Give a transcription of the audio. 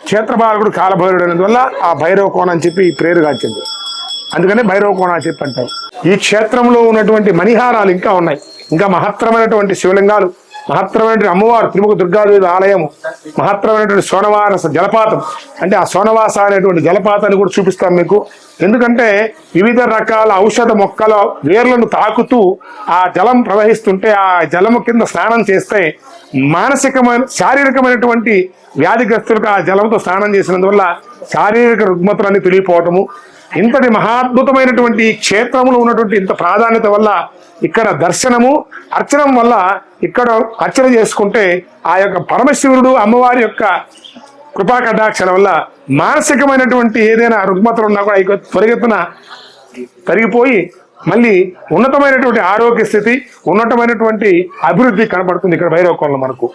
క్షేత్రపాలకుడు కాలభైరుడు అనేందువల్ల ఆ భైరవ కోన అని చెప్పి పేరుగా వచ్చింది. అందుకనే భైరవ కోన అని చెప్పి అంటారు. ఈ క్షేత్రంలో ఉన్నటువంటి మణిహారాలు ఇంకా ఉన్నాయి. ఇంకా మహత్తరమైనటువంటి శివలింగాలు, మహత్తరమైనటువంటి అమ్మవారు తిరుమల దుర్గాదేవి ఆలయము, మహత్తరమైనటువంటి సోనవాస జలపాతం. అంటే ఆ సోనవాస అనేటువంటి జలపాతాన్ని కూడా చూపిస్తాం మీకు. ఎందుకంటే వివిధ రకాల ఔషధ మొక్కల వేర్లను తాకుతూ ఆ జలం ప్రవహిస్తుంటే ఆ జలము కింద స్నానం చేస్తే మానసికమైన శారీరకమైనటువంటి వ్యాధిగ్రస్తులకు ఆ జలంతో స్నానం చేసినందువల్ల శారీరక రుగ్మతలన్నీ తొలగిపోవటము. ఇంతటి మహాద్భుతమైనటువంటి క్షేత్రంలో ఉన్నటువంటి ఇంత ప్రాధాన్యత వల్ల ఇక్కడ దర్శనము అర్చనం వల్ల ఇక్కడ అర్చన చేసుకుంటే ఆ యొక్క పరమశివుడు అమ్మవారి యొక్క కృపా కటాక్షల వల్ల మానసికమైనటువంటి ఏదైనా రుగ్మతలు ఉన్నా కూడా త్వరగతిన తరిగిపోయి మళ్ళీ ఉన్నతమైనటువంటి ఆరోగ్య స్థితి, ఉన్నతమైనటువంటి అభివృద్ధి కనపడుతుంది ఇక్కడ భైరవ కోనలో మనకు.